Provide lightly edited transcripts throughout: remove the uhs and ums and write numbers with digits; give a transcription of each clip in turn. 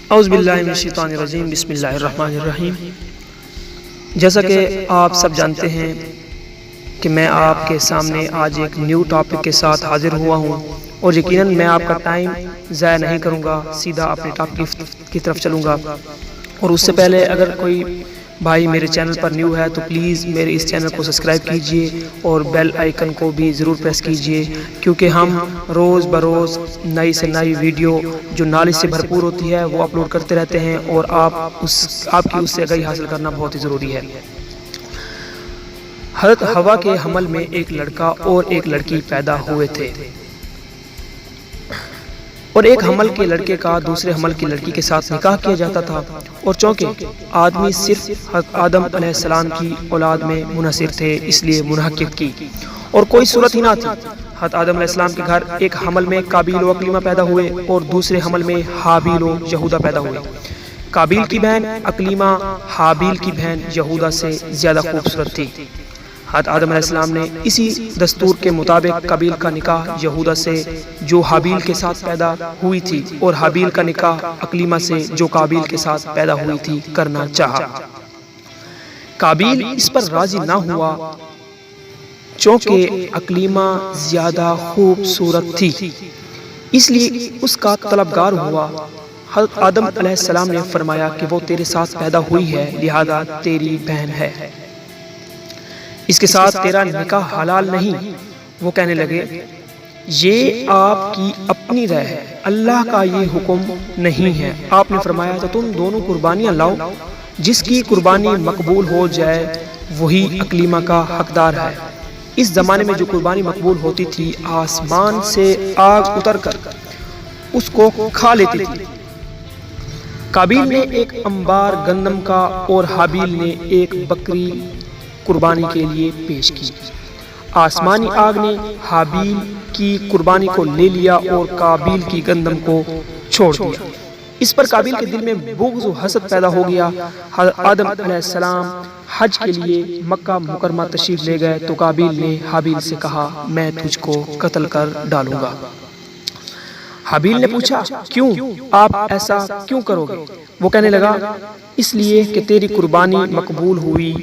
اعوذ باللہ من الشیطان الرجیم، بسم اللہ الرحمن الرحیم۔ جیسا کہ آپ سب جانتے ہیں کہ میں آپ کے سامنے آج ایک نیو ٹاپک کے ساتھ حاضر ہوا ہوں، اور یقیناً میں آپ کا ٹائم ضائع نہیں کروں گا، سیدھا اپنے ٹاپک کی طرف چلوں گا۔ اور اس سے پہلے اگر کوئی بھائی میرے چینل پر نیو ہے تو پلیز میرے اس چینل کو سبسکرائب کیجئے اور بیل آئیکن کو بھی ضرور پریس کیجئے، کیونکہ ہم روز بروز نئی سے نئی ویڈیو جو نالج سے بھرپور ہوتی ہے وہ اپلوڈ کرتے رہتے ہیں، اور آپ کی اس سے آگاہی حاصل کرنا بہت ہی ضروری ہے۔ حضرت حوا کے حمل میں ایک لڑکا اور ایک لڑکی پیدا ہوئے تھے، اور ایک حمل کے لڑکے کا دوسرے حمل کی لڑکی کے ساتھ نکاح کیا جاتا تھا، اور چونکہ آدمی صرف حضرت آدم علیہ السلام کی اولاد میں منحصر تھے اس لیے منحقق کی، اور کوئی صورت ہی نہ تھی۔ حضرت آدم علیہ السلام کے گھر ایک حمل میں قابیل و اکلیمہ پیدا ہوئے، اور دوسرے حمل میں حابیل و یہودا پیدا ہوئے۔ قابیل کی بہن اکلیمہ حابیل کی بہن یہودا سے زیادہ خوبصورت تھی۔ حضرت آدم علیہ السلام نے اسی دستور کے مطابق قابیل کا نکاح یہودا سے جو حابیل کے ساتھ پیدا ہوئی تھی، اور حابیل کا نکاح اکلیمہ سے جو قابیل کے ساتھ پیدا ہوئی تھی کرنا چاہا۔ قابیل اس پر راضی نہ ہوا، چونکہ اکلیمہ زیادہ خوبصورت تھی، اس لیے اس کا طلبگار ہوا۔ حضرت آدم علیہ السلام نے فرمایا کہ وہ تیرے ساتھ پیدا ہوئی ہے، لہذا تیری بہن ہے، اس کے ساتھ تیرا نکاح حلال نہیں۔ وہ کہنے لگے، یہ آپ کی اپنی رائے ہے، اللہ کا یہ حکم نہیں ہے۔ آپ نے فرمایا تو تم دونوں قربانیاں لاؤ، جس کی قربانی مقبول ہو جائے وہی اکلیمہ کا حقدار ہے۔ اس زمانے میں جو قربانی مقبول ہوتی تھی آسمان سے آگ اتر کر اس کو کھا لیتی تھی۔ قابیل نے ایک انبار گندم کا اور حابیل نے ایک بکری قربانی کے لیے پیش کی۔ آسمانی آگ نے حابیل کی قربانی کو لے لیا اور قابیل کی گندم کو چھوڑ دیا۔ اس پر قابیل کے دل میں بغض و حسد پیدا ہو گیا۔ حضرت آدم علیہ السلام حج کے لیے مکہ مکرمہ تشریف لے گئے تو قابیل نے حابیل سے کہا، میں تجھ کو قتل کر ڈالوں گا۔ حابیل نے پوچھا، کیوں؟ آپ ایسا کیوں کرو گے؟ وہ کہنے لگا، اس لیے کہ تیری قربانی مقبول ہوئی،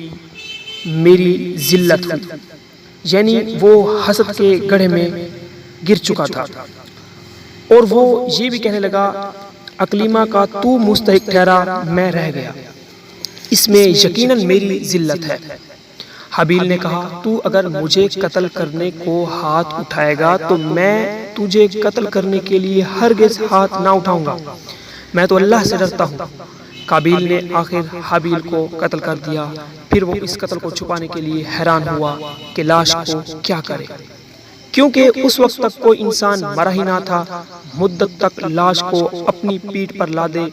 میری ذلت ہوئی، یعنی وہ حسد کے گڑھے میں گر چکا تھا۔ اور وہ یہ بھی کہنے لگا، اکلیمہ کا تو مستحق ٹھہرا، میں رہ گیا، اس میں یقیناً میری ذلت ہے۔ حابیل نے کہا، تو اگر مجھے قتل کرنے کو ہاتھ اٹھائے گا تو میں تجھے قتل کرنے کے لیے ہرگز ہاتھ نہ اٹھاؤں گا، میں تو اللہ سے ڈرتا ہوں۔ قابیل نے آخر حابیل کو قتل کر دیا۔ پھر وہ اس قتل کو چھپانے کے لیے حیران ہوا کہ لاش کو کیا کرے، کیونکہ اس وقت تک کوئی انسان مرا ہی نہ تھا۔ مدت تک لاش کو اپنی پیٹھ پر لادے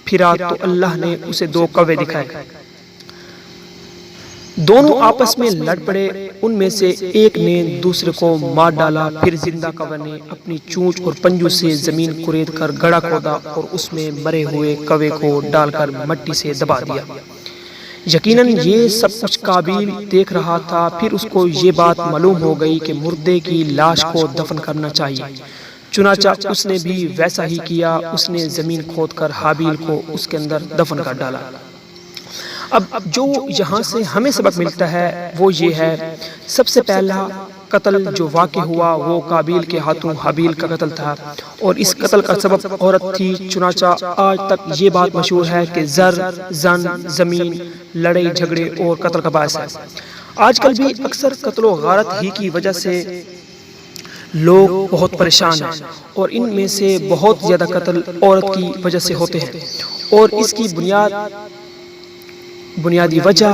پھرا تو اللہ نے اسے دو کوے دکھائے، دونوں آپس میں لڑ پڑے، ان میں سے ایک نے دوسرے کو مار ڈالا۔ پھر زندہ کوے نے اپنی چونچ اور پنجوں سے زمین کھرید کر گڑھا کھودا اور اس میں مرے ہوئے کوے کو ڈال کر مٹی سے دبا دیا۔ یقیناً یہ سب کچھ قابیل دیکھ رہا تھا۔ پھر اس کو یہ بات معلوم ہو گئی کہ مردے کی لاش کو دفن کرنا چاہیے، چنانچہ اس نے بھی ویسا ہی کیا، اس نے زمین کھود کر حابیل کو اس کے اندر دفن کر ڈالا۔ اب جو یہاں سے ہمیں سبق ملتا ہے وہ یہ ہے، سب سے پہلا قتل جو واقع ہوا وہ قابیل کے ہاتھوں حابیل کا قتل تھا، اور اس قتل کا سبب عورت تھی۔ چنانچہ آج تک یہ بات مشہور ہے کہ زر، زن، زمین، لڑائی جھگڑے اور قتل کا باعث ہے۔ آج کل بھی اکثر قتل و غارت ہی کی وجہ سے لوگ بہت پریشان ہیں، اور ان میں سے بہت زیادہ قتل عورت کی وجہ سے ہوتے ہیں، اور اس کی بنیادی وجہ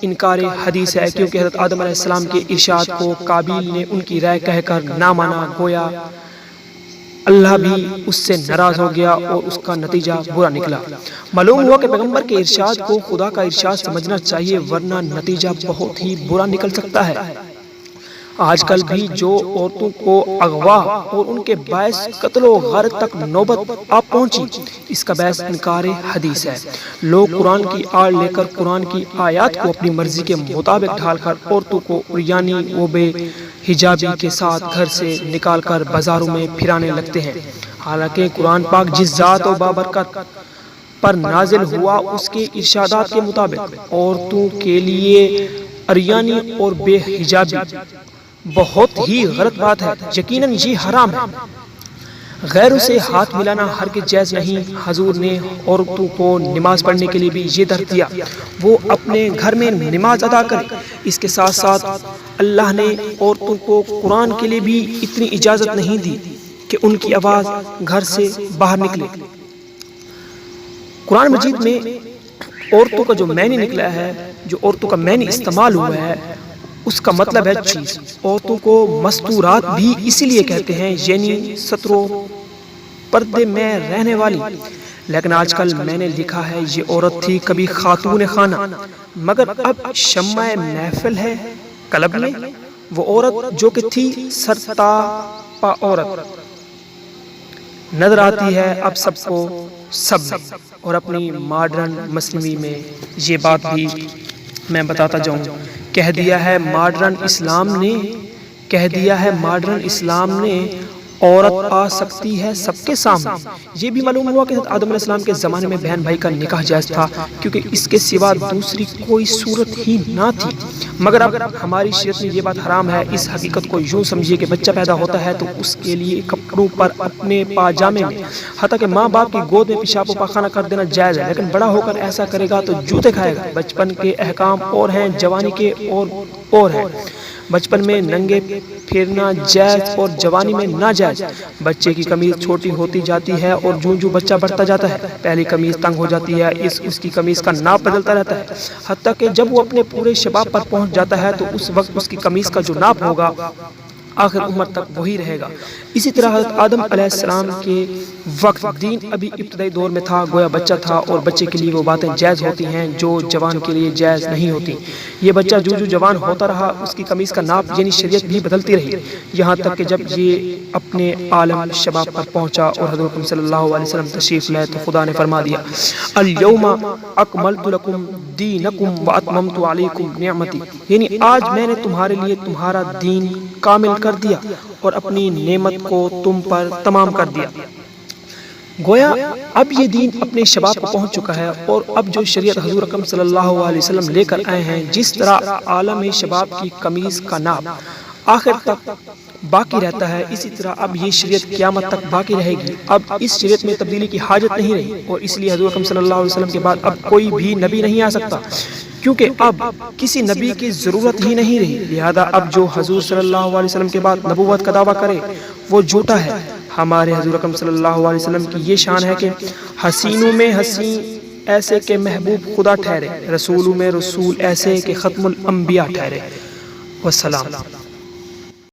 انکار حدیث ہے، کیونکہ حضرت آدم علیہ السلام کے ارشاد کو قابیل نے ان کی رائے کہہ کر نہ مانا، گویا اللہ بھی اس سے ناراض ہو گیا اور اس کا نتیجہ برا نکلا۔ معلوم ہوا کہ پیغمبر کے ارشاد کو خدا کا ارشاد سمجھنا چاہیے، ورنہ نتیجہ بہت ہی برا نکل سکتا ہے۔ آج کل بھی جو عورتوں کو اغوا اور ان کے باعث قتل و غارت تک نوبت آ پہنچی، اس کا باعث انکار حدیث ہے۔ لوگ قرآن کی آڑ لے کر قرآن کی آیات کو اپنی مرضی کے مطابق ڈھال کر عورتوں کو عریانی و بے حجابی کے ساتھ گھر سے نکال کر بازاروں میں پھرانے لگتے ہیں۔ حالانکہ قرآن پاک جس ذات و بابرکت پر نازل ہوا اس کے ارشادات کے مطابق عورتوں کے لیے عریانی اور بے حجابی بہت ہی غلط بات ہے، یقیناً یہ حرام ہے۔ غیروں سے ہاتھ ملانا ہرگز جائز نہیں۔ حضور نے عورتوں کو نماز پڑھنے کے لیے بھی یہ درس دیا، وہ اپنے گھر میں نماز ادا کریں۔ اس کے ساتھ ساتھ اللہ نے عورتوں کو قرآن کے لیے بھی اتنی اجازت نہیں دی کہ ان کی آواز گھر سے باہر نکلے۔ قرآن مجید میں عورتوں کا جو معنی نکلا ہے، جو عورتوں کا معنی استعمال ہوا ہے، اس کا مطلب ہے چیز۔ عورتوں کو مستورات بھی اسی لیے کہتے ہیں، یعنی ستر و پردے میں رہنے والی۔ لیکن آج کل میں نے لکھا ہے یہ عورت تھی کبھی خاتون خانہ، مگر اب شمع محفل ہے کلب میں۔ وہ عورت جو کہ تھی سرتاپا عورت نظر آتی ہے اب سب کو سب میں۔ اور اپنی ماڈرن مسلمی میں یہ بات بھی میں بتاتا جاؤں، کہہ دیا ہے ماڈرن اسلام نے عورت آ سکتی ہے سب کے سامنے۔ یہ بھی معلوم ہوا کہ آدم علیہ السلام کے زمانے میں بہن بھائی کا نکاح جائز تھا، کیونکہ اس کے سوا دوسری کوئی صورت ہی نہ تھی۔ مگر اب ہماری شریعت میں یہ بات حرام ہے۔ اس حقیقت کو یوں سمجھیے کہ بچہ پیدا ہوتا ہے تو اس کے لیے کپڑوں پر اپنے پاجامے میں، حتیٰ کہ ماں باپ کی گود میں پیشاب و پاخانہ کر دینا جائز ہے، لیکن بڑا ہو کر ایسا کرے گا تو جوتے کھائے گا۔ بچپن کے احکام اور ہیں، جوانی کے اور ہیں۔ بچپن میں ننگے پھرنا جائز اور جوانی میں ناجائز۔ بچے کی قمیض چھوٹی ہوتی جاتی ہے اور جوں جوں بچہ بڑھتا جاتا ہے پہلی قمیض تنگ ہو جاتی ہے، اس کی قمیض کا ناپ بدلتا رہتا ہے، حتیٰ کہ جب وہ اپنے پورے شباب پر پہنچ جاتا ہے تو اس وقت اس کی قمیض کا جو ناپ ہوگا آخر عمر تک وہی رہے گا۔ اسی طرح حضرت آدم علیہ السلام کے وقت دین ابھی ابتدائی دور میں تھا، گویا بچہ تھا، اور بچے کے لیے وہ باتیں جائز ہوتی ہیں جو جوان کے لیے جائز نہیں ہوتی۔ یہ بچہ جو جوان ہوتا رہا اس کی قمیض کا ناپ یعنی شریعت بھی بدلتی رہی، یہاں تک کہ جب یہ اپنے عالم شباب پر پہنچا اور حضرت صلی اللہ علیہ وسلم تشریف لائے تو خدا نے فرما دیا الیوم اکملت لکم دینکم واتممت علیکم نعمتی، یعنی آج میں نے تمہارے لیے تمہارا دین کامل کر دیا اور اپنی نعمت کو تم پر تمام کر دیا۔ گویا اب یہ دین اپنے شباب کو پہنچ چکا ہے، اور اب جو شریعت حضور اکرم صلی اللہ علیہ وسلم لے کر آئے ہیں، جس طرح عالم شباب کی قمیض کا ناپ آخر تک باقی رہتا ہے، اسی طرح اب یہ شریعت قیامت تک باقی رہے گی۔ اب اس شریعت میں تبدیلی کی حاجت نہیں رہی، اور اس لیے حضور اکرم صلی اللہ علیہ وسلم کے بعد اب کوئی بھی نبی نہیں آ سکتا، کیونکہ اب کسی نبی کی ضرورت ہی نہیں رہی۔ لہذا اب جو حضور صلی اللہ علیہ وسلم کے بعد نبوت کا دعویٰ کرے وہ جھوٹا ہے۔ ہمارے حضور اکرم صلی اللہ علیہ وسلم کی یہ شان ہے کہ حسینوں میں حسین ایسے کہ محبوب خدا ٹھہرے، رسولوں میں رسول ایسے کہ ختم الانبیاء ٹھہرے۔ والسلام۔